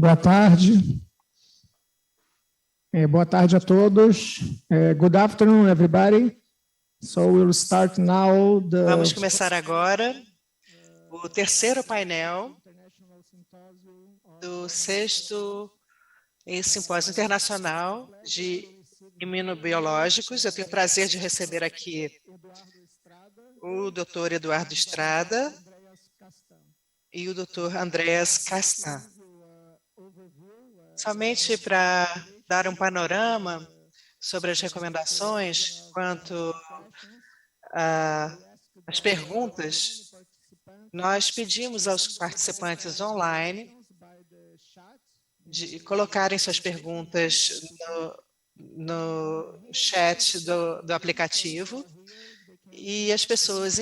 Boa tarde. Boa tarde a todos. Good afternoon, everybody. So we'll start now Vamos começar agora o terceiro painel do sexto Simpósio Internacional de Imunobiológicos. Eu tenho o prazer de receber aqui o Dr. Eduardo Estrada e o Dr. Andreas Castan. Somente para dar um panorama sobre as recomendações quanto às perguntas, nós pedimos aos participantes online de colocarem suas perguntas no chat do aplicativo, e as pessoas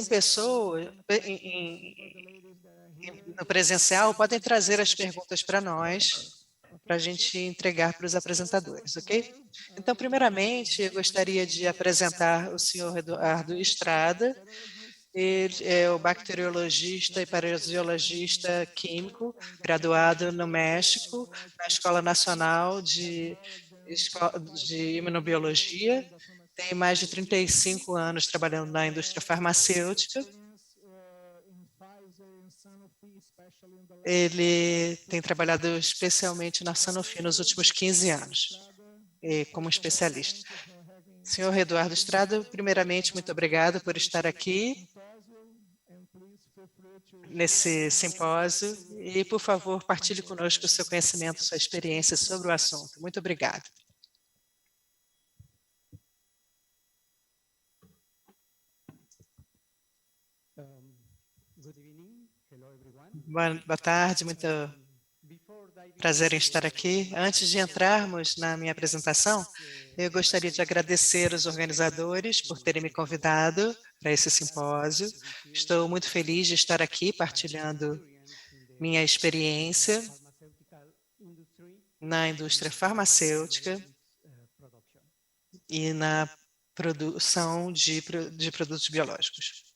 no presencial podem trazer as perguntas para nós, para a gente entregar para os apresentadores, ok? Então, primeiramente, eu gostaria de apresentar o senhor Eduardo Estrada. Ele é o bacteriologista e parasiologista químico, graduado no México, na Escola Nacional de Imunobiologia. Tem mais de 35 anos trabalhando na indústria farmacêutica. Ele tem trabalhado especialmente na Sanofi nos últimos 15 anos, como especialista. Senhor Eduardo Estrada, primeiramente, muito obrigado por estar aqui nesse simpósio e, por favor, partilhe conosco o seu conhecimento, sua experiência sobre o assunto. Muito obrigado. Boa tarde, muito prazer em estar aqui. Antes de entrarmos na minha apresentação, eu gostaria de agradecer os organizadores por terem me convidado para esse simpósio. Estou muito feliz de estar aqui partilhando minha experiência na indústria farmacêutica e na produção de produtos biológicos.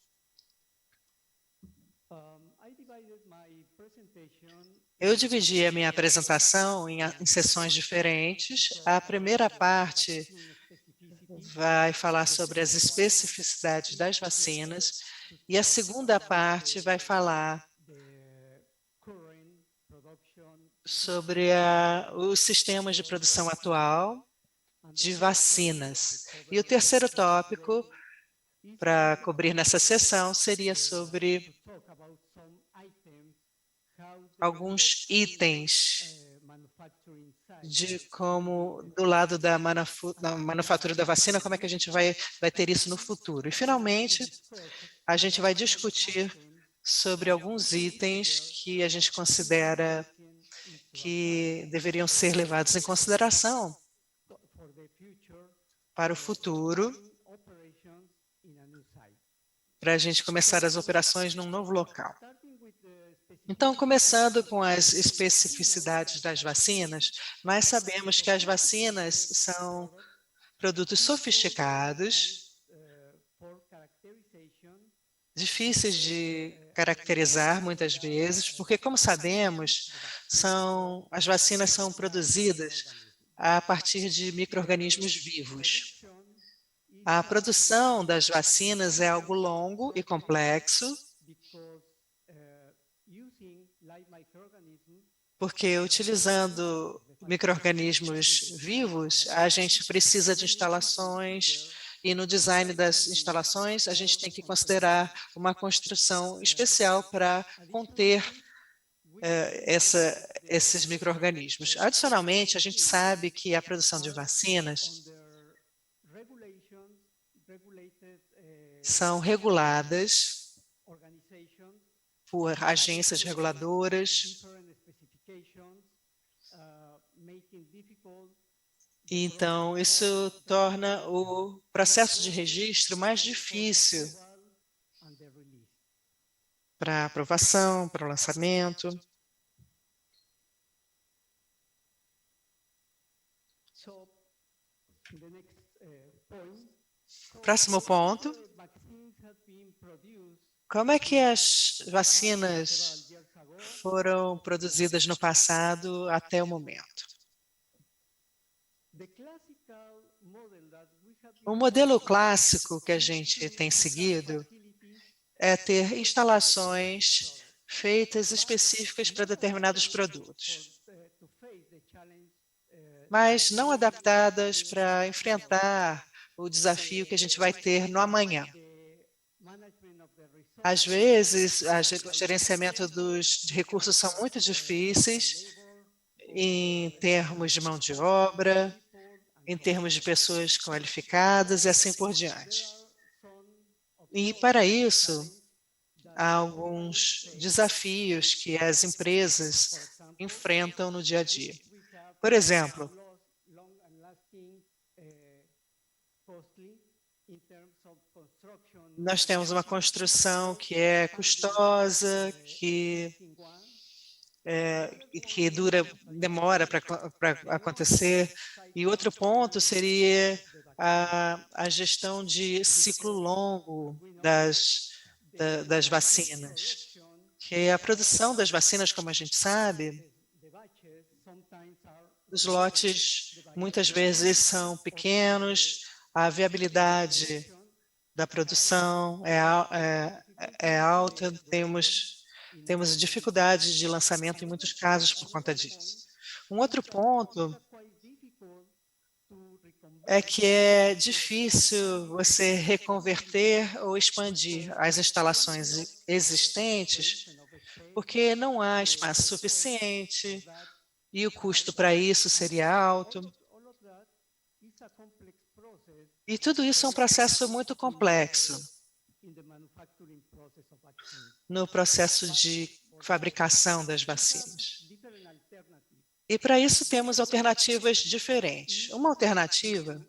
Eu dividi a minha apresentação em sessões diferentes. A primeira parte vai falar sobre as especificidades das vacinas e a segunda parte vai falar sobre os sistemas de produção atual de vacinas. E o terceiro tópico para cobrir nessa sessão seria sobre alguns itens de como, do lado da manufatura da vacina, como é que a gente vai ter isso no futuro. E, finalmente, a gente vai discutir sobre alguns itens que a gente considera que deveriam ser levados em consideração para o futuro, para a gente começar as operações num novo local. Então, começando com as especificidades das vacinas, nós sabemos que as vacinas são produtos sofisticados, difíceis de caracterizar muitas vezes, porque, como sabemos, as vacinas são produzidas a partir de micro-organismos vivos. A produção das vacinas é algo longo e complexo, porque, utilizando micro-organismos vivos, a gente precisa de instalações, e no design das instalações a gente tem que considerar uma construção especial para conter esses micro-organismos. Adicionalmente, a gente sabe que a produção de vacinas são reguladas por agências reguladoras. Então, isso torna o processo de registro mais difícil para aprovação, para o lançamento. Próximo ponto. Como é que as vacinas foram produzidas no passado até o momento? O modelo clássico que a gente tem seguido é ter instalações feitas específicas para determinados produtos, mas não adaptadas para enfrentar o desafio que a gente vai ter no amanhã. Às vezes, o gerenciamento dos recursos são muito difíceis em termos de mão de obra, em termos de pessoas qualificadas e assim por diante. E para isso, há alguns desafios que as empresas enfrentam no dia a dia. Por exemplo, nós temos uma construção que é custosa, que demora para acontecer. E outro ponto seria a gestão de ciclo longo das vacinas, que a produção das vacinas, como a gente sabe, os lotes muitas vezes são pequenos, a viabilidade da produção é alta, temos dificuldades de lançamento em muitos casos por conta disso. Um outro ponto é que é difícil você reconverter ou expandir as instalações existentes, porque não há espaço suficiente e o custo para isso seria alto. E tudo isso é um processo muito complexo no processo de fabricação das vacinas. E para isso temos alternativas diferentes. Uma alternativa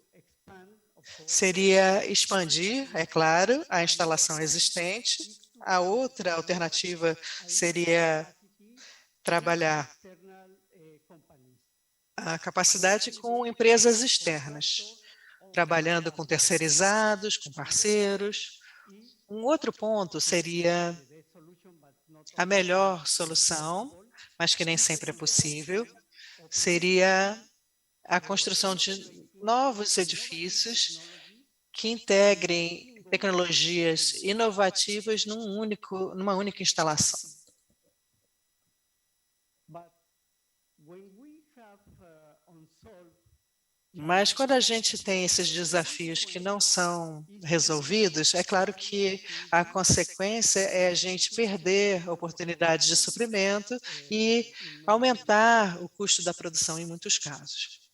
seria expandir, é claro, a instalação existente. A outra alternativa seria trabalhar a capacidade com empresas externas, trabalhando com terceirizados, com parceiros. Um outro ponto seria a melhor solução, mas que nem sempre é possível, seria a construção de novos edifícios que integrem tecnologias inovativas numa única instalação. Mas quando a gente tem esses desafios que não são resolvidos, é claro que a consequência é a gente perder oportunidades de suprimento e aumentar o custo da produção em muitos casos.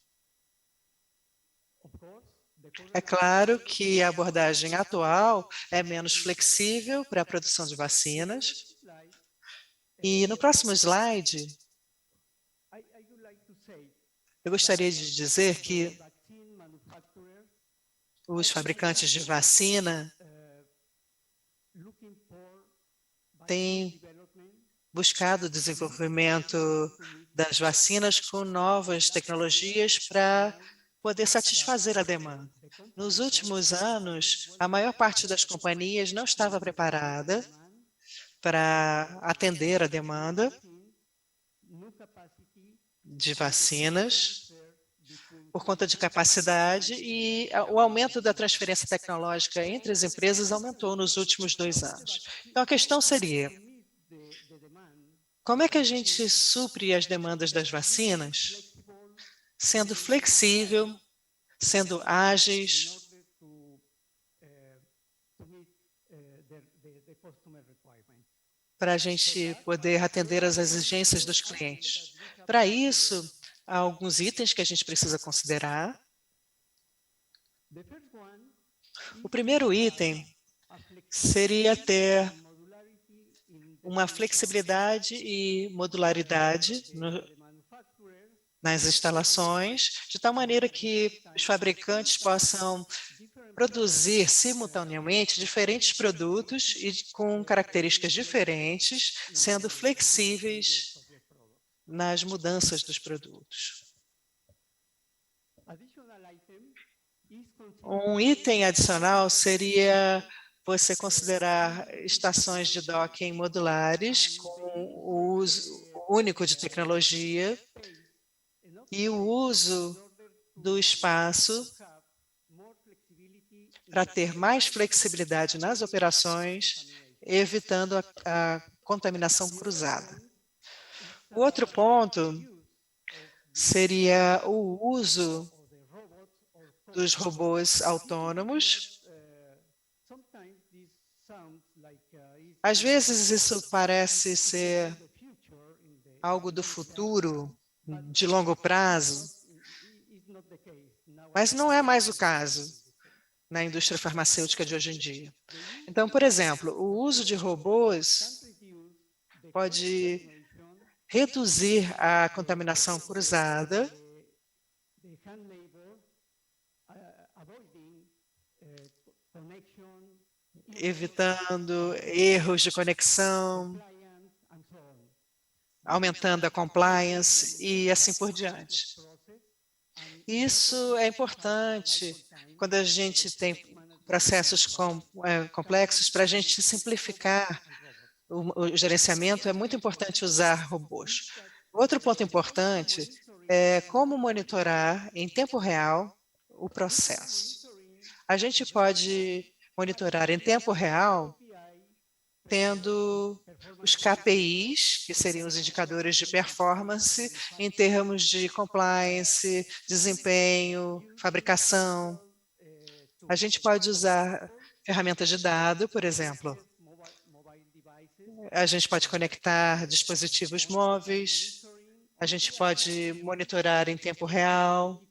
É claro que a abordagem atual é menos flexível para a produção de vacinas. E no próximo slide, eu gostaria de dizer que os fabricantes de vacina têm buscado o desenvolvimento das vacinas com novas tecnologias para poder satisfazer a demanda. Nos últimos anos, a maior parte das companhias não estava preparada para atender a demanda de vacinas por conta de capacidade e o aumento da transferência tecnológica entre as empresas aumentou nos últimos 2 anos. Então, a questão seria, como é que a gente supre as demandas das vacinas sendo flexível, sendo ágeis, para a gente poder atender às exigências dos clientes? Para isso, há alguns itens que a gente precisa considerar. O primeiro item seria ter uma flexibilidade e modularidade nas instalações, de tal maneira que os fabricantes possam produzir simultaneamente diferentes produtos e com características diferentes, sendo flexíveis nas mudanças dos produtos. Um item adicional seria você considerar estações de docking modulares com o uso único de tecnologia e o uso do espaço para ter mais flexibilidade nas operações, evitando a contaminação cruzada. O outro ponto seria o uso dos robôs autônomos. Às vezes isso parece ser algo do futuro, de longo prazo, mas não é mais o caso na indústria farmacêutica de hoje em dia. Então, por exemplo, o uso de robôs pode reduzir a contaminação cruzada, evitando erros de conexão, aumentando a compliance e assim por diante. Isso é importante quando a gente tem processos complexos para a gente simplificar o gerenciamento. É muito importante usar robôs. Outro ponto importante é como monitorar em tempo real o processo. A gente pode monitorar em tempo real tendo os KPIs, que seriam os indicadores de performance, em termos de compliance, desempenho, fabricação. A gente pode usar ferramentas de dado, por exemplo. A gente pode conectar dispositivos móveis, a gente pode monitorar em tempo real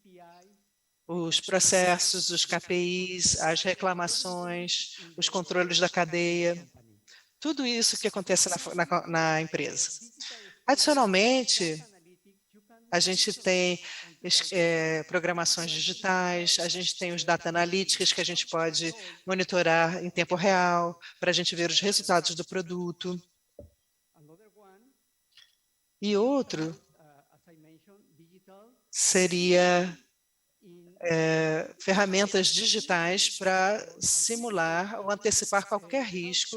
os processos, os KPIs, as reclamações, os controles da cadeia, tudo isso que acontece na empresa. Adicionalmente, a gente tem programações digitais, a gente tem os data analytics que a gente pode monitorar em tempo real, para a gente ver os resultados do produto. E outro seria ferramentas digitais para simular ou antecipar qualquer risco,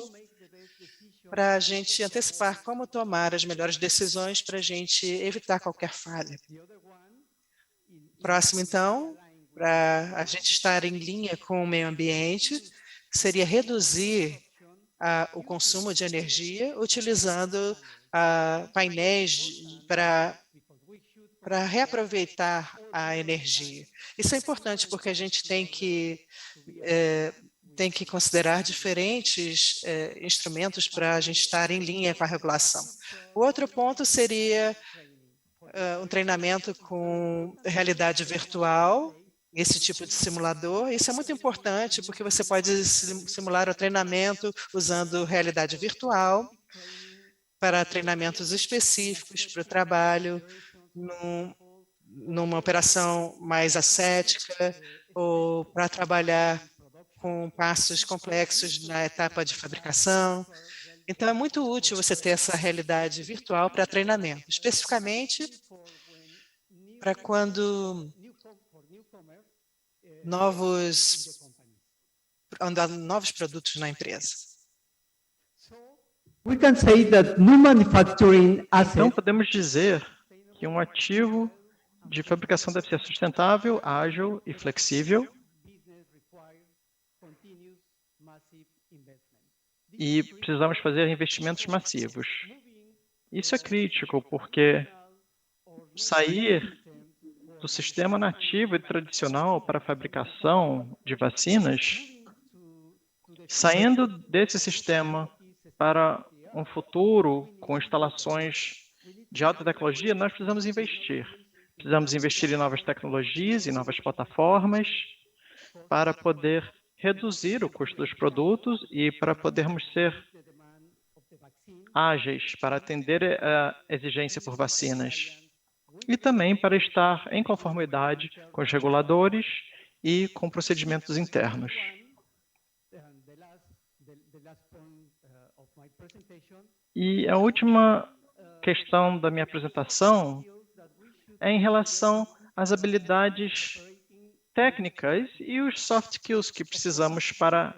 para a gente antecipar como tomar as melhores decisões para a gente evitar qualquer falha. Próximo, então, para a gente estar em linha com o meio ambiente, seria reduzir o consumo de energia utilizando painéis para reaproveitar a energia. Isso é importante porque a gente tem que considerar diferentes instrumentos para a gente estar em linha com a regulação. O outro ponto seria um treinamento com realidade virtual, esse tipo de simulador. Isso é muito importante porque você pode simular o treinamento usando realidade virtual para treinamentos específicos para o trabalho, numa operação mais ascética ou para trabalhar com passos complexos na etapa de fabricação. Então, é muito útil você ter essa realidade virtual para treinamento, especificamente para quando novos produtos na empresa. Então, podemos dizer que um ativo de fabricação deve ser sustentável, ágil e flexível. E precisamos fazer investimentos massivos. Isso é crítico, porque sair do sistema nativo e tradicional para a fabricação de vacinas, saindo desse sistema para um futuro com instalações de alta tecnologia, nós precisamos investir. Precisamos investir em novas tecnologias, em novas plataformas, para poder reduzir o custo dos produtos e para podermos ser ágeis, para atender a exigência por vacinas. E também para estar em conformidade com os reguladores e com procedimentos internos. E a última questão da minha apresentação é em relação às habilidades técnicas e os soft skills que precisamos para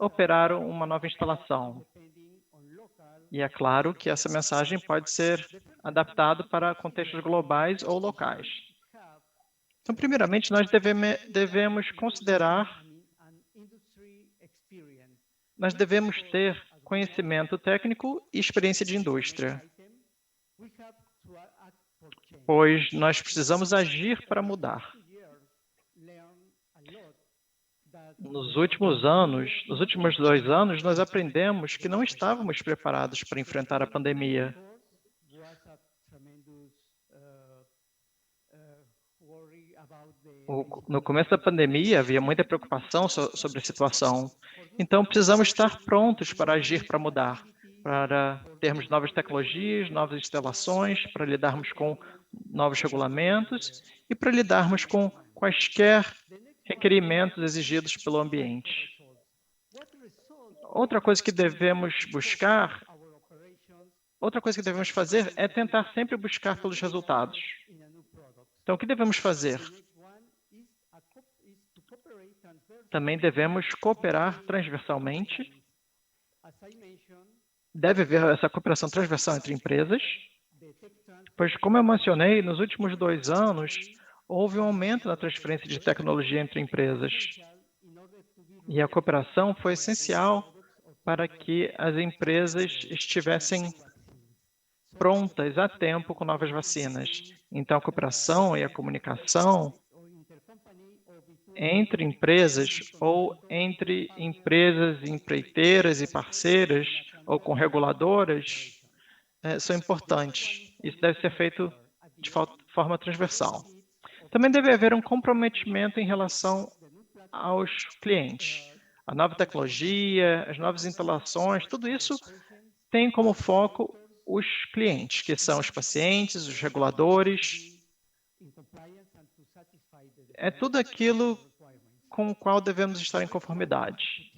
operar uma nova instalação. E é claro que essa mensagem pode ser adaptada para contextos globais ou locais. Então, primeiramente, nós devemos considerar, nós devemos ter conhecimento técnico e experiência de indústria, pois nós precisamos agir para mudar. Nos últimos 2 anos, nós aprendemos que não estávamos preparados para enfrentar a pandemia. No começo da pandemia, havia muita preocupação sobre a situação. Então, precisamos estar prontos para agir para mudar, para termos novas tecnologias, novas instalações, para lidarmos com novos regulamentos e para lidarmos com quaisquer requerimentos exigidos pelo ambiente. Outra coisa que devemos fazer é tentar sempre buscar pelos resultados. Então, o que devemos fazer? Também devemos cooperar transversalmente. Deve haver essa cooperação transversal entre empresas, pois, como eu mencionei, nos últimos 2 anos, houve um aumento na transferência de tecnologia entre empresas. E a cooperação foi essencial para que as empresas estivessem prontas a tempo com novas vacinas. Então, a cooperação e a comunicação entre empresas ou entre empresas empreiteiras e parceiras ou com reguladoras são importantes. Isso deve ser feito de forma transversal. Também deve haver um comprometimento em relação aos clientes. A nova tecnologia, as novas instalações, tudo isso tem como foco os clientes, que são os pacientes, os reguladores. É tudo aquilo com o qual devemos estar em conformidade.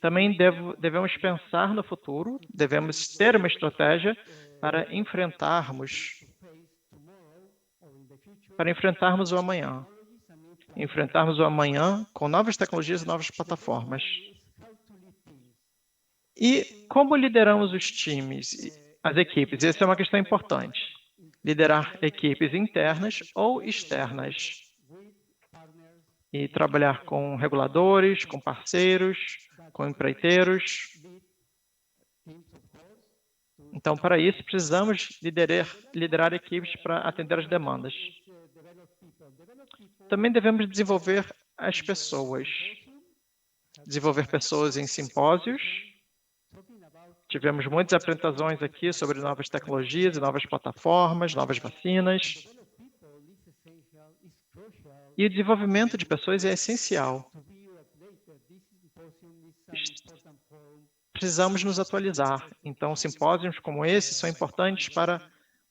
Também devemos pensar no futuro, devemos ter uma estratégia para enfrentarmos o amanhã. Enfrentarmos o amanhã com novas tecnologias e novas plataformas. E como lideramos os times, as equipes? Essa é uma questão importante. Liderar equipes internas ou externas. E trabalhar com reguladores, com parceiros, com empreiteiros. Então, para isso, precisamos liderar equipes para atender as demandas. Também devemos desenvolver as pessoas. Desenvolver pessoas em simpósios. Tivemos muitas apresentações aqui sobre novas tecnologias e novas plataformas, novas vacinas. E o desenvolvimento de pessoas é essencial. Precisamos nos atualizar. Então, simpósios como esse são importantes para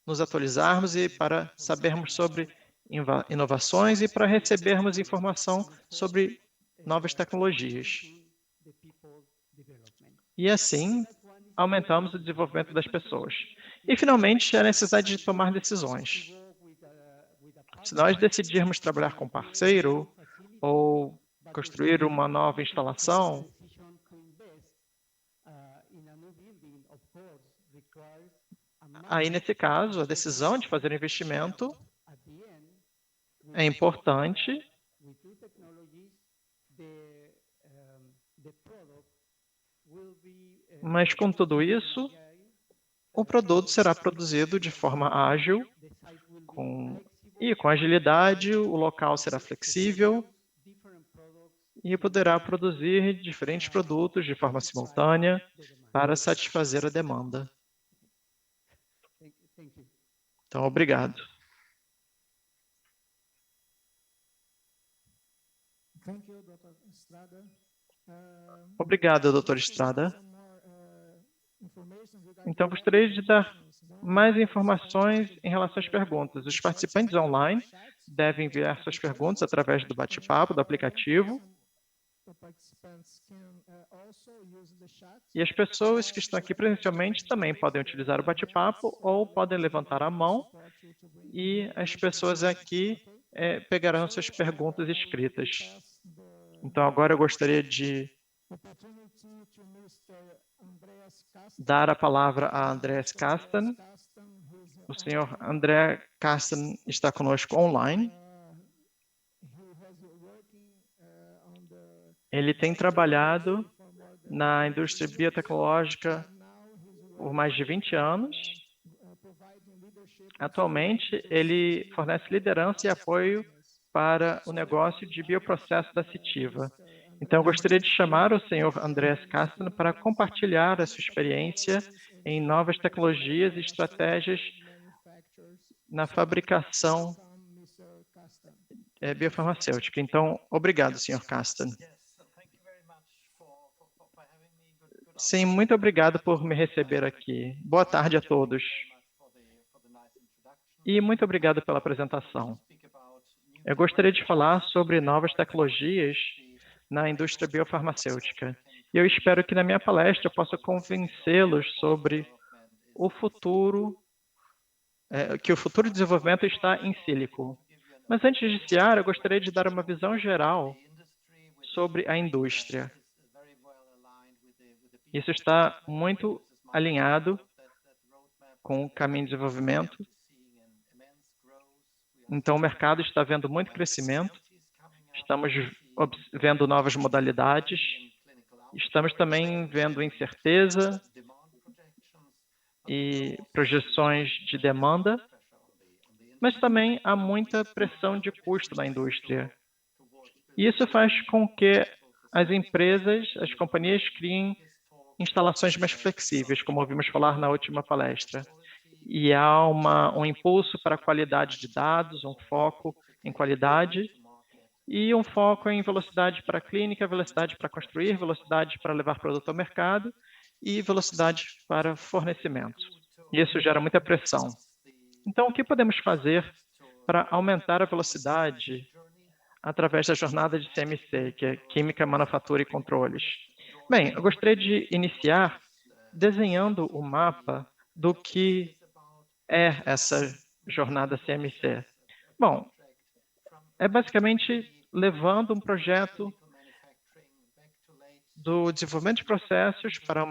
nos atualizarmos e para sabermos sobre inovações e para recebermos informação sobre novas tecnologias. E assim, aumentamos o desenvolvimento das pessoas. E, finalmente, a necessidade de tomar decisões. Se nós decidirmos trabalhar com parceiro ou construir uma nova instalação, aí, nesse caso, a decisão de fazer investimento é importante, mas com tudo isso, o produto será produzido de forma ágil com agilidade, o local será flexível e poderá produzir diferentes produtos de forma simultânea para satisfazer a demanda. Então, obrigado. Obrigado, Dr. Estrada. Então, gostaria de dar mais informações em relação às perguntas. Os participantes online devem enviar suas perguntas através do bate-papo, do aplicativo. E as pessoas que estão aqui presencialmente também podem utilizar o bate-papo ou podem levantar a mão e as pessoas aqui pegarão suas perguntas escritas. Então, agora eu gostaria de dar a palavra a Andreas Carsten. O senhor André Carsten está conosco online. Ele tem trabalhado na indústria biotecnológica por mais de 20 anos. Atualmente, ele fornece liderança e apoio para o negócio de bioprocesso da Citiva. Então, eu gostaria de chamar o senhor Andreas Carsten para compartilhar a sua experiência em novas tecnologias e estratégias na fabricação biofarmacêutica. Então, obrigado, senhor Carsten. Sim, muito obrigado por me receber aqui. Boa tarde a todos. E muito obrigado pela apresentação. Eu gostaria de falar sobre novas tecnologias na indústria biofarmacêutica. E eu espero que na minha palestra eu possa convencê-los sobre o futuro, que o futuro desenvolvimento está em sílico. Mas antes de iniciar, eu gostaria de dar uma visão geral sobre a indústria. Isso está muito alinhado com o caminho de desenvolvimento. Então, o mercado está vendo muito crescimento, estamos vendo novas modalidades, estamos também vendo incerteza e projeções de demanda, mas também há muita pressão de custo na indústria. E isso faz com que as empresas, as companhias criem instalações mais flexíveis, como ouvimos falar na última palestra. E há um impulso para a qualidade de dados, um foco em qualidade e um foco em velocidade para a clínica, velocidade para construir, velocidade para levar produto ao mercado e velocidade para fornecimento. E isso gera muita pressão. Então, o que podemos fazer para aumentar a velocidade através da jornada de CMC, que é Química, Manufatura e Controles? Bem, eu gostaria de iniciar desenhando o mapa do que é essa jornada CMC. Bom, é basicamente levando um projeto do desenvolvimento de processos para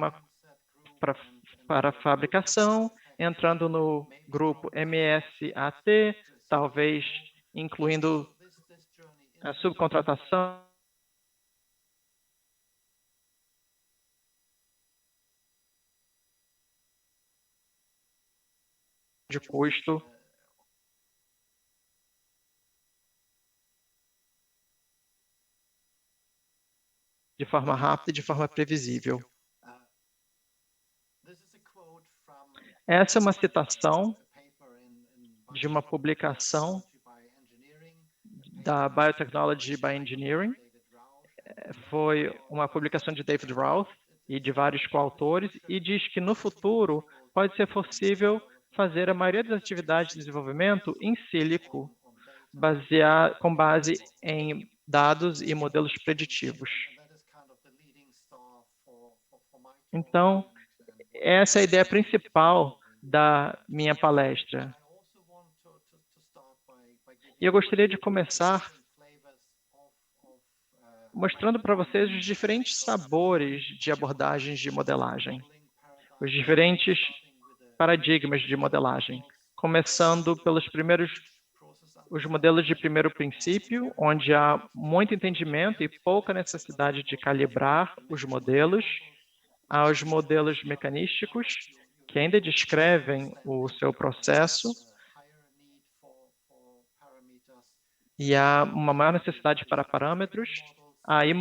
a fabricação, entrando no grupo MSAT, talvez incluindo a subcontratação, de custo, de forma rápida e de forma previsível. Essa é uma citação de uma publicação da Biotechnology by Engineering. Foi uma publicação de David Routh e de vários coautores e diz que no futuro pode ser possível fazer a maioria das atividades de desenvolvimento em sílico, com base em dados e modelos preditivos. Então, essa é a ideia principal da minha palestra. E eu gostaria de começar mostrando para vocês os diferentes sabores de abordagens de modelagem, os diferentes paradigmas de modelagem, começando pelos os modelos de primeiro princípio, onde há muito entendimento e pouca necessidade de calibrar os modelos, aos modelos mecanísticos, que ainda descrevem o seu processo, e há uma maior necessidade para parâmetros. Aí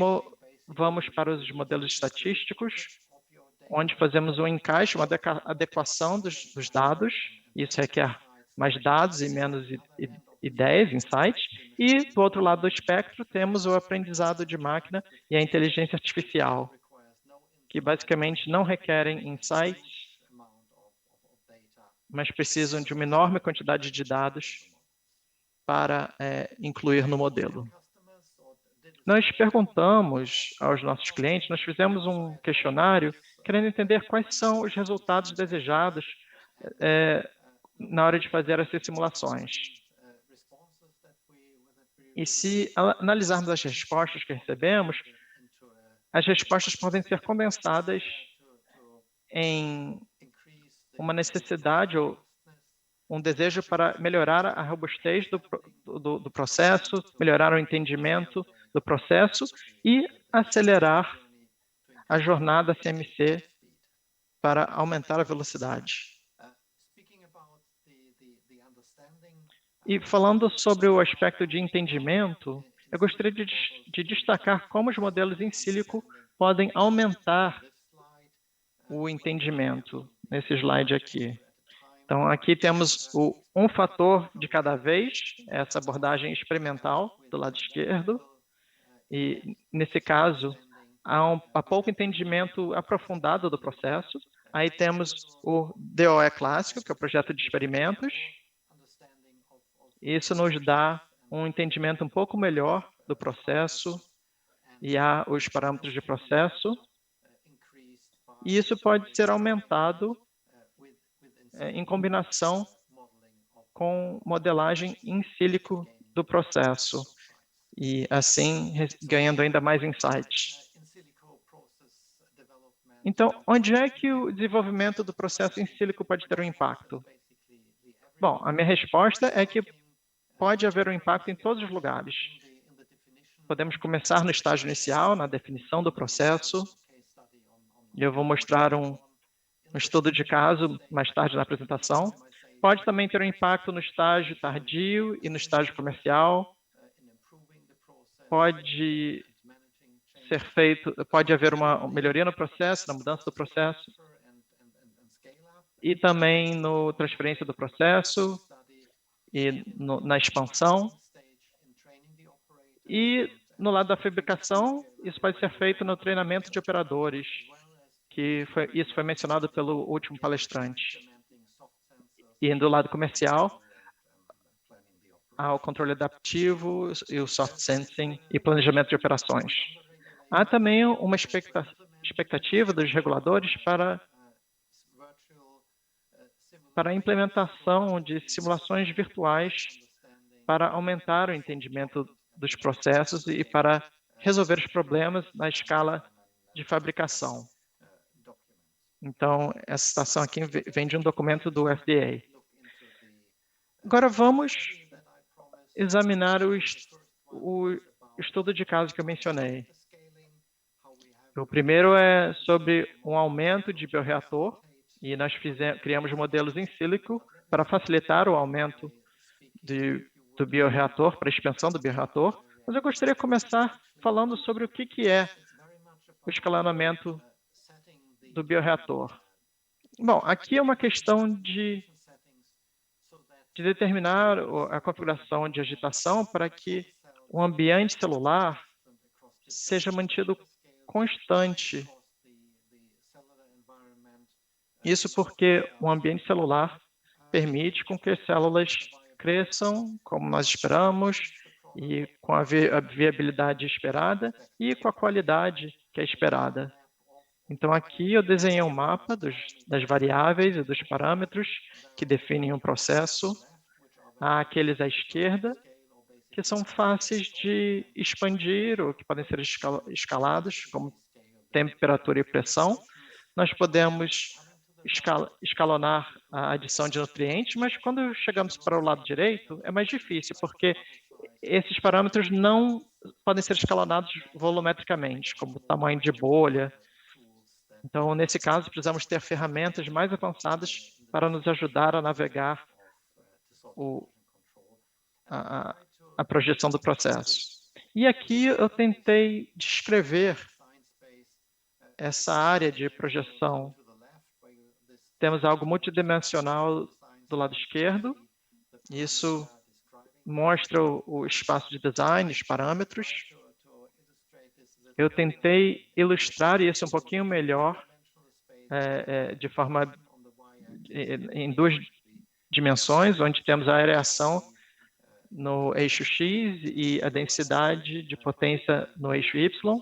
vamos para os modelos estatísticos, onde fazemos um encaixe, uma adequação dos dados. Isso requer mais dados e menos ideias, insights. E, do outro lado do espectro, temos o aprendizado de máquina e a inteligência artificial, que basicamente não requerem insights, mas precisam de uma enorme quantidade de dados para incluir no modelo. Nós perguntamos aos nossos clientes, nós fizemos um questionário querendo entender quais são os resultados desejados na hora de fazer essas simulações. E se analisarmos as respostas que recebemos, as respostas podem ser condensadas em uma necessidade ou um desejo para melhorar a robustez do processo, melhorar o entendimento do processo e acelerar a jornada CMC para aumentar a velocidade. E falando sobre o aspecto de entendimento, eu gostaria de destacar como os modelos em sílico podem aumentar o entendimento nesse slide aqui. Então, aqui temos um fator de cada vez, essa abordagem experimental do lado esquerdo, e nesse caso, há pouco entendimento aprofundado do processo. Aí temos o DOE clássico, que é o projeto de experimentos. Isso nos dá um entendimento um pouco melhor do processo e há os parâmetros de processo. E isso pode ser aumentado em combinação com modelagem em sílico do processo e assim ganhando ainda mais insights. Então, onde é que o desenvolvimento do processo em sílico pode ter um impacto? Bom, a minha resposta é que pode haver um impacto em todos os lugares. Podemos começar no estágio inicial, na definição do processo. Eu vou mostrar um estudo de caso mais tarde na apresentação. Pode também ter um impacto no estágio tardio e no estágio comercial. Pode haver uma melhoria no processo, na mudança do processo. E também na transferência do processo e na expansão. E no lado da fabricação, isso pode ser feito no treinamento de operadores, isso foi mencionado pelo último palestrante. E do lado comercial, há o controle adaptivo e o soft sensing e planejamento de operações. Há também uma expectativa dos reguladores para a implementação de simulações virtuais para aumentar o entendimento dos processos e para resolver os problemas na escala de fabricação. Então, essa citação aqui vem de um documento do FDA. Agora vamos examinar o estudo de caso que eu mencionei. O primeiro é sobre um aumento de bioreator, e nós criamos modelos em sílico para facilitar o aumento do bioreator, para a expansão do bioreator. Mas eu gostaria de começar falando sobre o que é o escalonamento do bioreator. Bom, aqui é uma questão de determinar a configuração de agitação para que o ambiente celular seja mantido constante. Isso porque o ambiente celular permite com que as células cresçam como nós esperamos e com a viabilidade esperada e com a qualidade que é esperada. Então, aqui eu desenhei um mapa das variáveis e dos parâmetros que definem um processo. Há aqueles à esquerda, que são fáceis de expandir ou que podem ser escalados, como temperatura e pressão. Nós podemos escalonar a adição de nutrientes, mas quando chegamos para o lado direito, é mais difícil, porque esses parâmetros não podem ser escalonados volumetricamente, como o tamanho de bolha. Então, nesse caso, precisamos ter ferramentas mais avançadas para nos ajudar a navegar a projeção do processo. E aqui eu tentei descrever essa área de projeção. Temos algo multidimensional do lado esquerdo. Isso mostra o espaço de design, os parâmetros. Eu tentei ilustrar isso um pouquinho melhor, em duas dimensões, onde temos a areação no eixo X e a densidade de potência no eixo Y.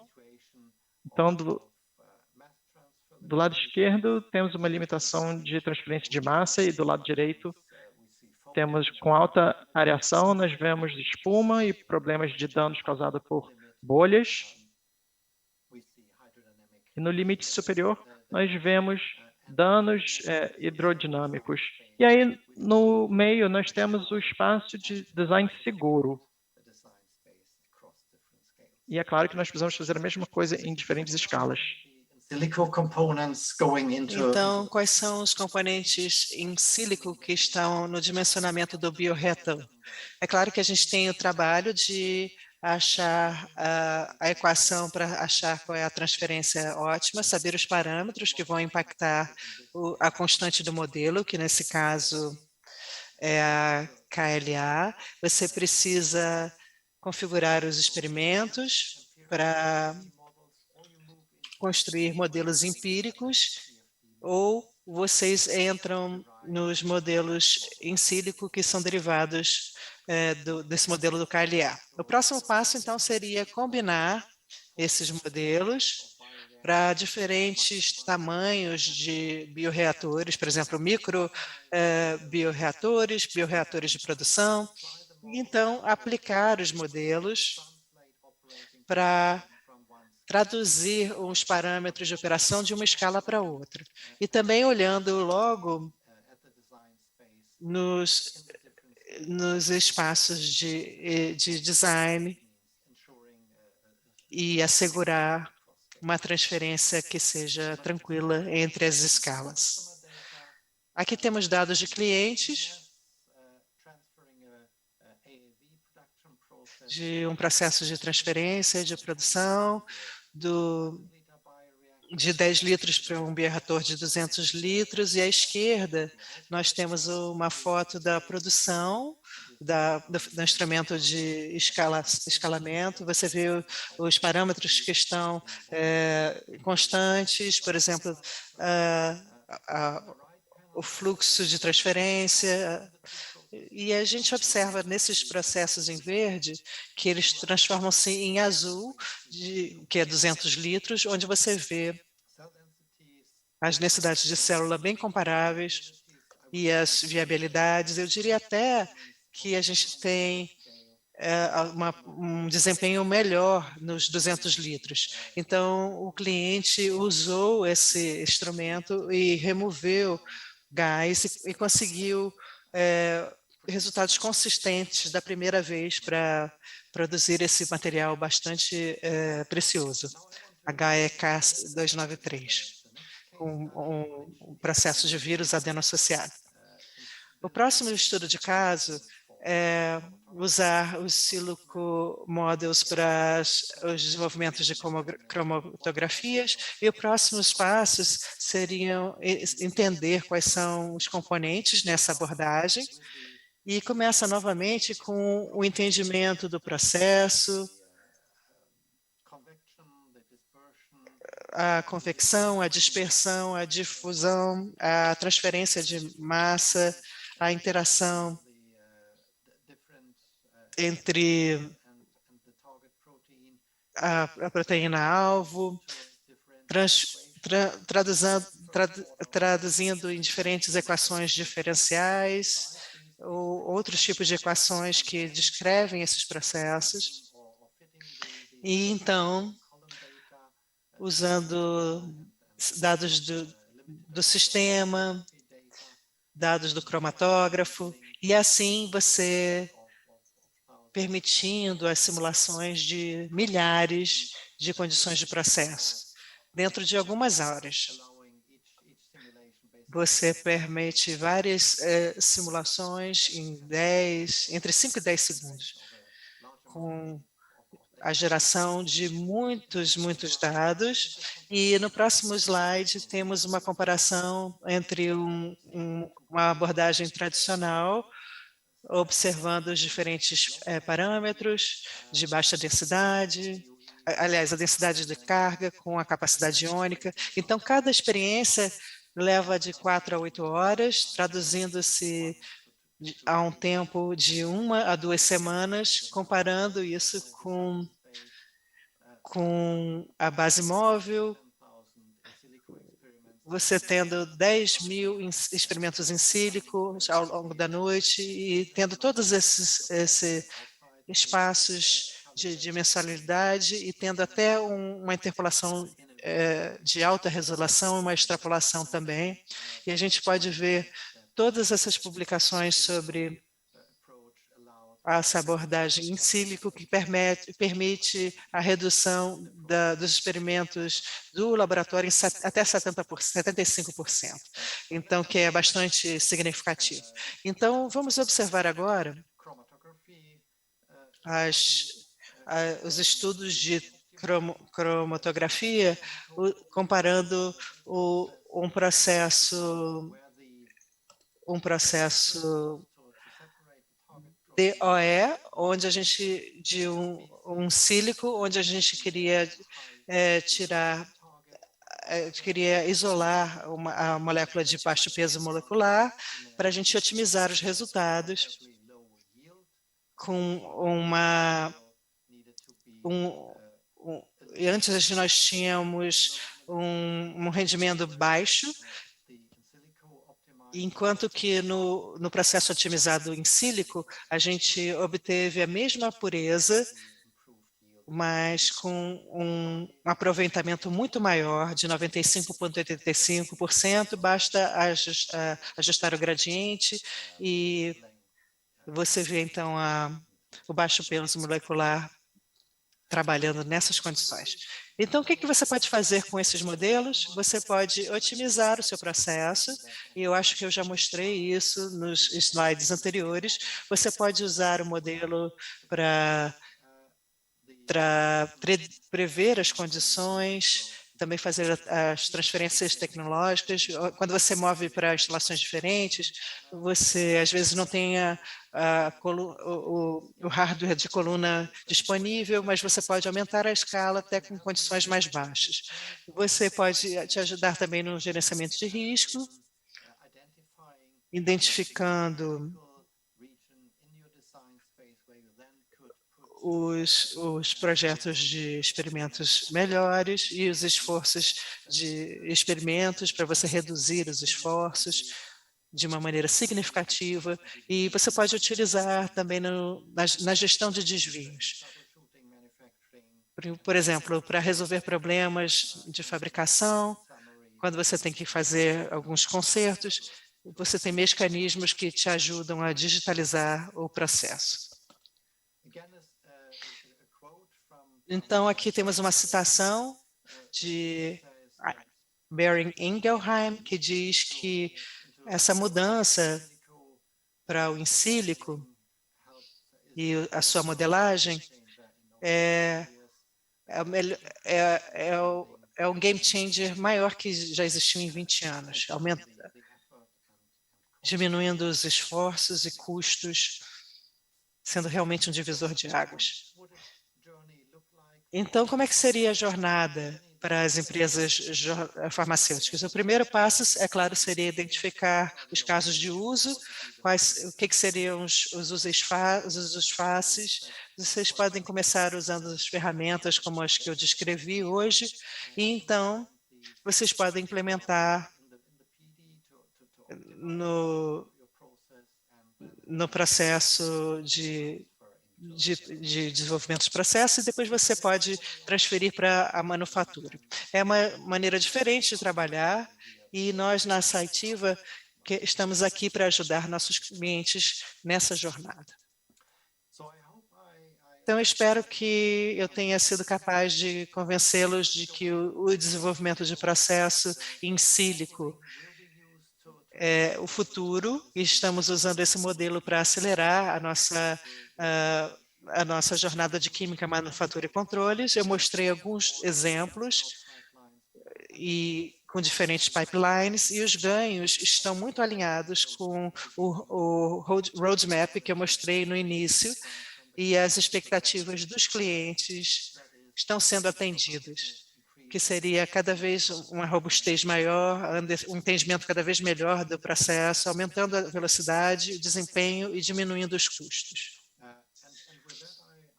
Então, do lado esquerdo, temos uma limitação de transferência de massa e do lado direito, temos com alta areação, nós vemos espuma e problemas de danos causados por bolhas. E no limite superior, nós vemos danos hidrodinâmicos. E aí, no meio, nós temos o espaço de design seguro. E é claro que nós precisamos fazer a mesma coisa em diferentes escalas. Então, quais são os componentes em sílico que estão no dimensionamento do bioreator? É claro que a gente tem o trabalho de achar a equação para achar qual é a transferência ótima, saber os parâmetros que vão impactar a constante do modelo, que nesse caso é a KLA. Você precisa configurar os experimentos para construir modelos empíricos, ou vocês entram nos modelos em sílico que são derivados desse modelo do KLA. O próximo passo, então, seria combinar esses modelos para diferentes tamanhos de bioreatores, por exemplo, micro bioreatores, bioreatores de produção. Então, aplicar os modelos para traduzir os parâmetros de operação de uma escala para outra. E também olhando logo nos espaços de design e assegurar uma transferência que seja tranquila entre as escalas. Aqui temos dados de clientes, de um processo de transferência, de produção, de 10 litros para um bioreator de 200 litros, e à esquerda nós temos uma foto da produção do instrumento de escalamento. Você vê os parâmetros que estão constantes, por exemplo, o fluxo de transferência, e a gente observa nesses processos em verde que eles transformam-se em azul, que é 200 litros, onde você vê as densidades de célula bem comparáveis e as viabilidades. Eu diria até que a gente tem um desempenho melhor nos 200 litros. Então, o cliente usou esse instrumento e removeu gás e conseguiu resultados consistentes da primeira vez para produzir esse material bastante precioso, HEK 293, com um processo de vírus adeno-associado. O próximo estudo de caso é usar os Silico Models para os desenvolvimentos de cromatografias, e os próximos passos seriam entender quais são os componentes nessa abordagem, e começa novamente com o entendimento do processo, a convecção, a dispersão, a difusão, a transferência de massa, a interação entre a proteína-alvo, traduzindo em diferentes equações diferenciais, ou outros tipos de equações que descrevem esses processos. E então, usando dados do sistema, dados do cromatógrafo, e assim você permitindo as simulações de milhares de condições de processo, dentro de algumas horas. Você permite várias simulações entre 5 e 10 segundos, com a geração de muitos dados. E no próximo slide temos uma comparação entre uma abordagem tradicional, observando os diferentes parâmetros de baixa densidade, aliás, a densidade de carga com a capacidade iônica. Então, cada experiência leva de 4 a 8 horas, traduzindo-se a um tempo de 1 a 2 semanas, comparando isso com a base móvel, você tendo 10.000 experimentos em sílico ao longo da noite e tendo todos esses espaços de mensalidade e tendo até uma interpolação de alta resolução e uma extrapolação também. E a gente pode ver todas essas publicações sobre essa abordagem em sílico que permite a redução dos experimentos do laboratório em até 75%. Então, que é bastante significativo. Então, vamos observar agora os estudos de cromatografia, comparando um processo DOE, onde a gente, de um sílico, onde a gente queria queria isolar a molécula de baixo peso molecular para a gente otimizar os resultados com e antes nós tínhamos um rendimento baixo, enquanto que no processo otimizado em sílico, a gente obteve a mesma pureza, mas com um aproveitamento muito maior, de 95,85%, basta ajustar o gradiente e você vê então o baixo peso molecular trabalhando nessas condições. Então, o que você pode fazer com esses modelos? Você pode otimizar o seu processo, e eu acho que eu já mostrei isso nos slides anteriores. Você pode usar o modelo para prever as condições, também fazer as transferências tecnológicas. Quando você move para instalações diferentes, você às vezes não tem o hardware de coluna disponível, mas você pode aumentar a escala até com condições mais baixas. Você pode te ajudar também no gerenciamento de risco, identificando os projetos de experimentos melhores e os esforços de experimentos para você reduzir os esforços de uma maneira significativa, e você pode utilizar também na gestão de desvios. Por exemplo, para resolver problemas de fabricação, quando você tem que fazer alguns consertos, você tem mecanismos que te ajudam a digitalizar o processo. Então, aqui temos uma citação de Baring Ingelheim, que diz que essa mudança para o in sílico e a sua modelagem é um game changer maior que já existiu em 20 anos, diminuindo os esforços e custos, sendo realmente um divisor de águas. Então, como é que seria a jornada para as empresas farmacêuticas? O primeiro passo, é claro, seria identificar os casos de uso, o que seriam os usos fáceis. Vocês podem começar usando as ferramentas como as que eu descrevi hoje, e então vocês podem implementar no processo de desenvolvimento de processo, e depois você pode transferir para a manufatura. É uma maneira diferente de trabalhar, e nós na Cytiva estamos aqui para ajudar nossos clientes nessa jornada. Então, eu espero que eu tenha sido capaz de convencê-los de que o desenvolvimento de processo em sílico é o futuro, e estamos usando esse modelo para acelerar a nossa jornada de química, manufatura e controles. Eu mostrei alguns exemplos e com diferentes pipelines, e os ganhos estão muito alinhados com o roadmap que eu mostrei no início, e as expectativas dos clientes estão sendo atendidas, que seria cada vez uma robustez maior, um entendimento cada vez melhor do processo, aumentando a velocidade, o desempenho e diminuindo os custos.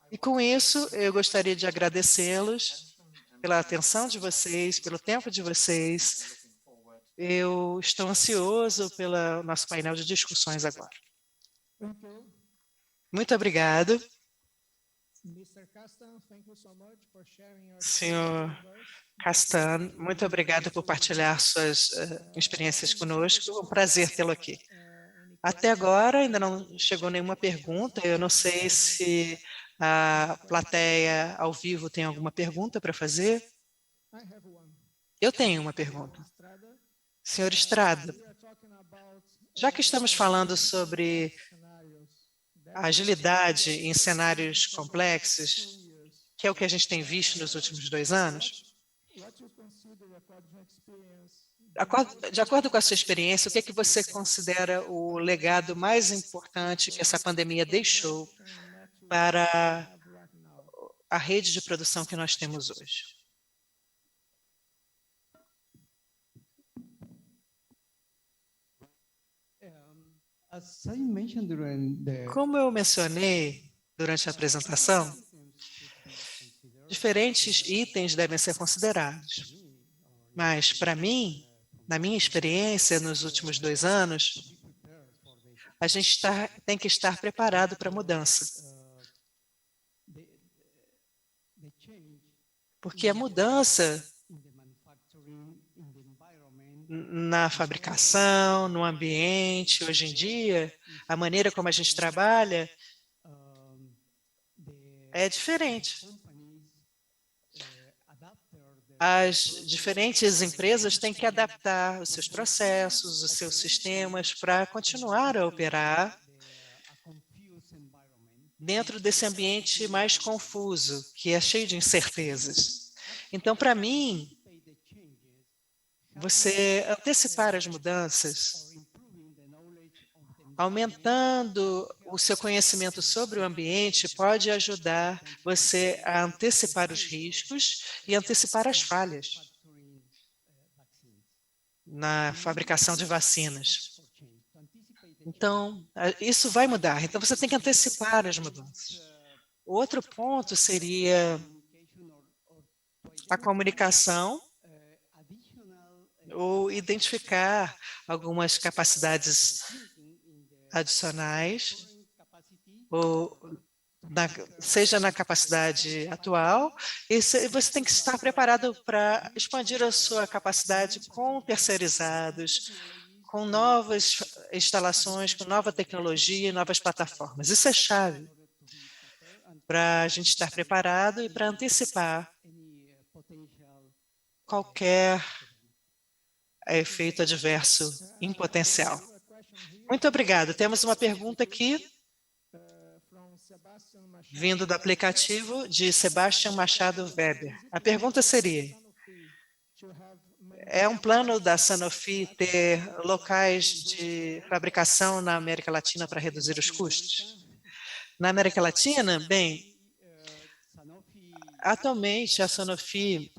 E com isso, eu gostaria de agradecê-los pela atenção de vocês, pelo tempo de vocês. Eu estou ansioso pelo nosso painel de discussões agora. Muito obrigado. Senhor Castan, muito obrigado por partilhar suas experiências conosco. Um prazer tê-lo aqui. Até agora ainda não chegou nenhuma pergunta. Eu não sei se a plateia ao vivo tem alguma pergunta para fazer. Eu tenho uma pergunta. Senhor Estrada, já que estamos falando sobre agilidade em cenários complexos, que é o que a gente tem visto nos últimos 2 anos, de acordo com a sua experiência, o que é que você considera o legado mais importante que essa pandemia deixou para a rede de produção que nós temos hoje? Como eu mencionei durante a apresentação, diferentes itens devem ser considerados. Mas, para mim, na minha experiência nos últimos 2 anos, a gente tem que estar preparado para a mudança. Porque a mudança na fabricação, no ambiente, hoje em dia, a maneira como a gente trabalha é diferente. As diferentes empresas têm que adaptar os seus processos, os seus sistemas para continuar a operar dentro desse ambiente mais confuso, que é cheio de incertezas. Então, para mim, você antecipar as mudanças, aumentando o seu conhecimento sobre o ambiente, pode ajudar você a antecipar os riscos e antecipar as falhas na fabricação de vacinas. Então, isso vai mudar. Então, você tem que antecipar as mudanças. Outro ponto seria a comunicação ou identificar algumas capacidades adicionais, ou seja na capacidade atual, e você tem que estar preparado para expandir a sua capacidade com terceirizados, com novas instalações, com nova tecnologia e novas plataformas. Isso é chave para a gente estar preparado e para antecipar qualquer efeito adverso em potencial. Muito obrigado. Temos uma pergunta aqui, vindo do aplicativo de Sebastião Machado Weber. A pergunta seria: é um plano da Sanofi ter locais de fabricação na América Latina para reduzir os custos? Na América Latina, bem, atualmente a Sanofi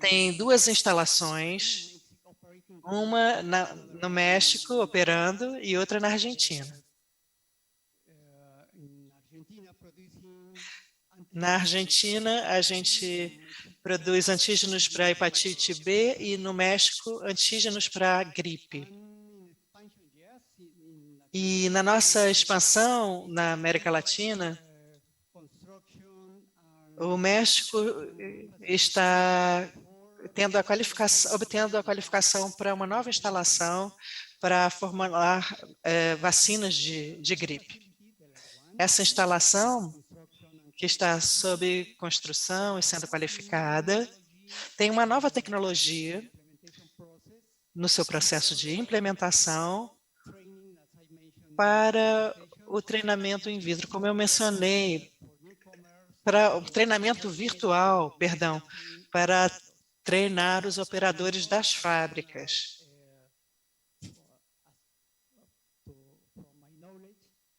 tem 2 instalações, uma no México operando e outra na Argentina. Na Argentina, a gente produz antígenos para hepatite B e no México, antígenos para gripe. E na nossa expansão na América Latina, o México está obtendo a qualificação para uma nova instalação para formular vacinas de gripe. Essa instalação, que está sob construção e sendo qualificada, tem uma nova tecnologia no seu processo de implementação para o treinamento in vitro, como eu mencionei, para o treinamento virtual, perdão, para treinar os operadores das fábricas.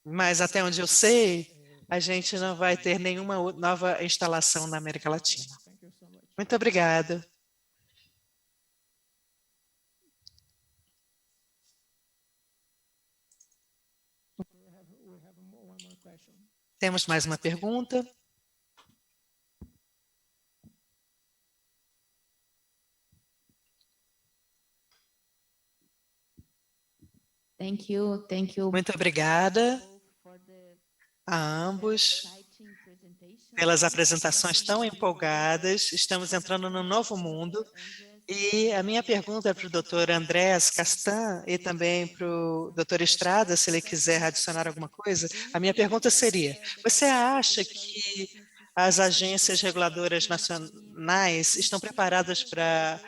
Mas até onde eu sei, a gente não vai ter nenhuma nova instalação na América Latina. Muito obrigada. Temos mais uma pergunta. Thank you. Muito obrigada a ambos pelas apresentações tão empolgadas. Estamos entrando num novo mundo. E a minha pergunta é para o Dr. Andrés Castan e também para o Dr. Estrada, se ele quiser adicionar alguma coisa. A minha pergunta seria: você acha que as agências reguladoras nacionais estão preparadas para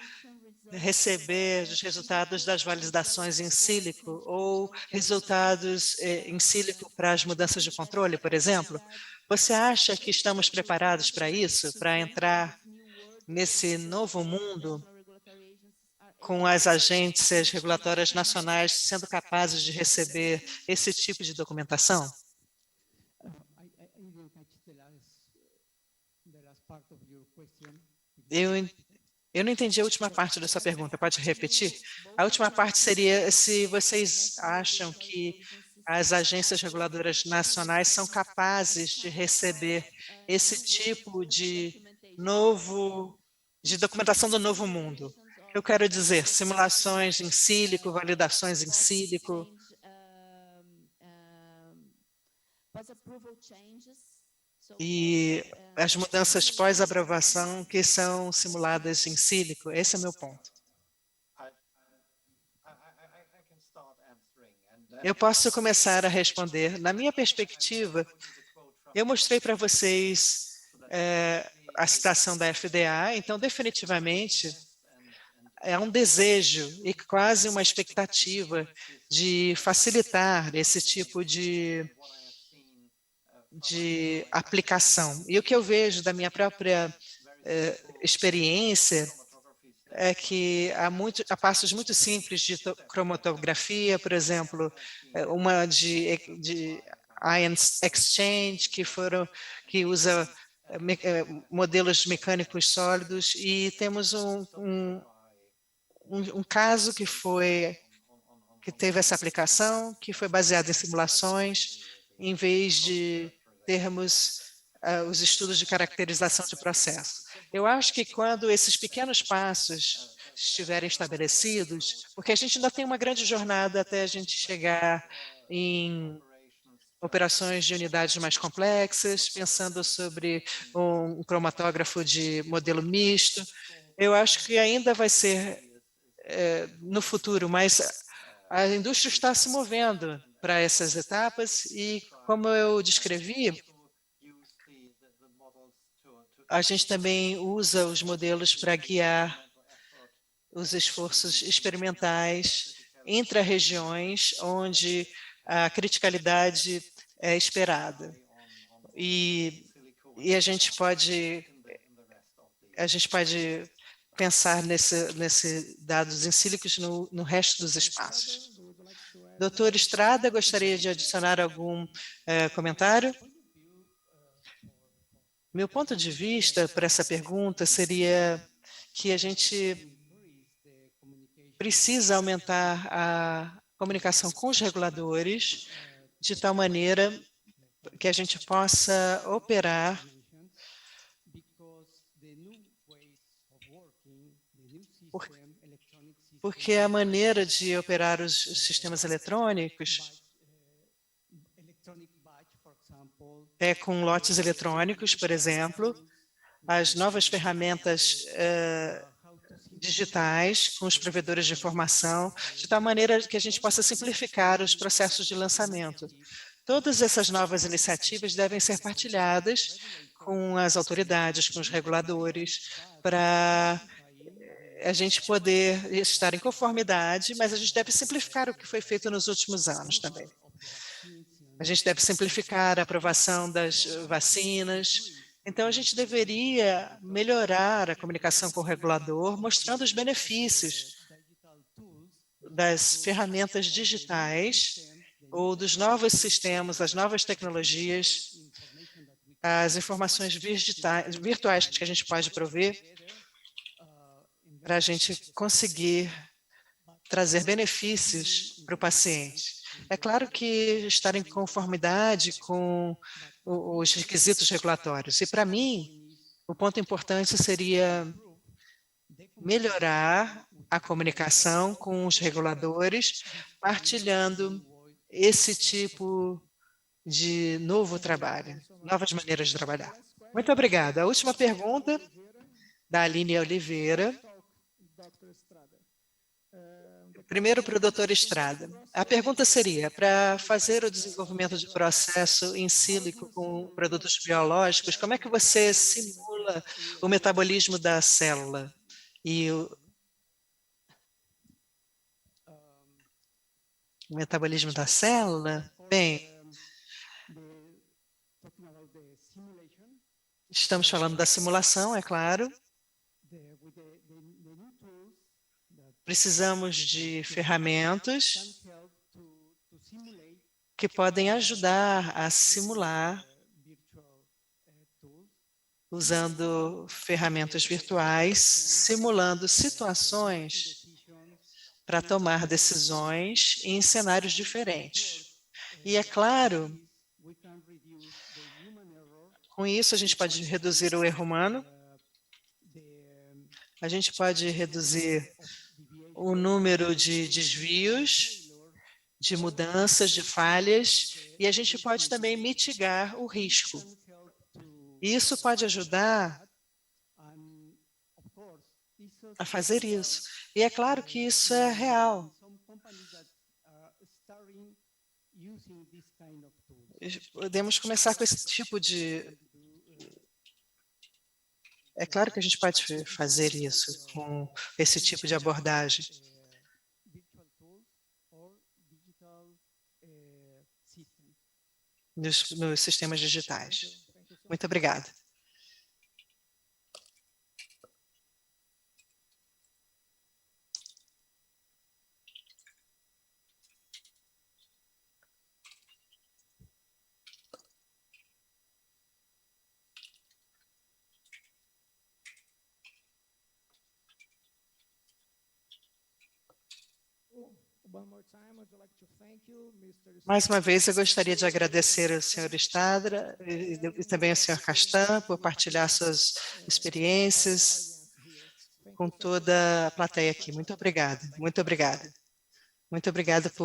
receber os resultados das validações em sílico ou resultados em sílico para as mudanças de controle, por exemplo? Você acha que estamos preparados para isso, para entrar nesse novo mundo com as agências regulatórias nacionais sendo capazes de receber esse tipo de documentação? Eu não entendi a última parte da sua pergunta, pode repetir? A última parte seria se vocês acham que as agências reguladoras nacionais são capazes de receber esse tipo de documentação do novo mundo. Eu quero dizer, simulações em sílico, validações em sílico. E as mudanças pós-aprovação que são simuladas em sílico. Esse é o meu ponto. Eu posso começar a responder. Na minha perspectiva, eu mostrei para vocês a citação da FDA, então definitivamente é um desejo e quase uma expectativa de facilitar esse tipo de aplicação. E o que eu vejo da minha própria experiência é que há passos muito simples de cromatografia, por exemplo, uma de Ion Exchange, que usa modelos mecânicos sólidos, e temos um caso que teve essa aplicação, que foi baseado em simulações, em vez de termos os estudos de caracterização de processo. Eu acho que quando esses pequenos passos estiverem estabelecidos, porque a gente ainda tem uma grande jornada até a gente chegar em operações de unidades mais complexas, pensando sobre um cromatógrafo de modelo misto. Eu acho que ainda vai ser no futuro, mas a indústria está se movendo para essas etapas e, como eu descrevi, a gente também usa os modelos para guiar os esforços experimentais intra-regiões onde a criticalidade é esperada. E a gente pode pensar nesse dados em sílicos no resto dos espaços. Doutor Estrada, gostaria de adicionar algum comentário? Meu ponto de vista para essa pergunta seria que a gente precisa aumentar a comunicação com os reguladores de tal maneira que a gente possa operar porque a maneira de operar os sistemas eletrônicos é com lotes eletrônicos, por exemplo, as novas ferramentas digitais com os provedores de informação, de tal maneira que a gente possa simplificar os processos de lançamento. Todas essas novas iniciativas devem ser partilhadas com as autoridades, com os reguladores, para a gente poder estar em conformidade, mas a gente deve simplificar o que foi feito nos últimos anos também. A gente deve simplificar a aprovação das vacinas. Então, a gente deveria melhorar a comunicação com o regulador, mostrando os benefícios das ferramentas digitais ou dos novos sistemas, das novas tecnologias, as informações virtuais que a gente pode prover para a gente conseguir trazer benefícios para o paciente. É claro que estar em conformidade com os requisitos regulatórios. E, para mim, o ponto importante seria melhorar a comunicação com os reguladores, partilhando esse tipo de novo trabalho, novas maneiras de trabalhar. Muito obrigada. A última pergunta, da Aline Oliveira. Primeiro para o doutor Estrada. A pergunta seria, para fazer o desenvolvimento de processo em sílico com produtos biológicos, como é que você simula o metabolismo da célula? E o metabolismo da célula? Bem, estamos falando da simulação, é claro. Precisamos de ferramentas que podem ajudar a simular, usando ferramentas virtuais, simulando situações para tomar decisões em cenários diferentes. E é claro, com isso a gente pode reduzir o erro humano, a gente pode reduzir o número de desvios, de mudanças, de falhas, e a gente pode também mitigar o risco. Isso pode ajudar a fazer isso. E é claro que isso é real. Podemos começar com esse tipo de... É claro que a gente pode fazer isso com esse tipo de abordagem. Nos sistemas digitais. Muito obrigada. Mais uma vez, eu gostaria de agradecer ao senhor Estrada e também ao senhor Castan por partilhar suas experiências com toda a plateia aqui. Muito obrigada, muito obrigada. Muito obrigada por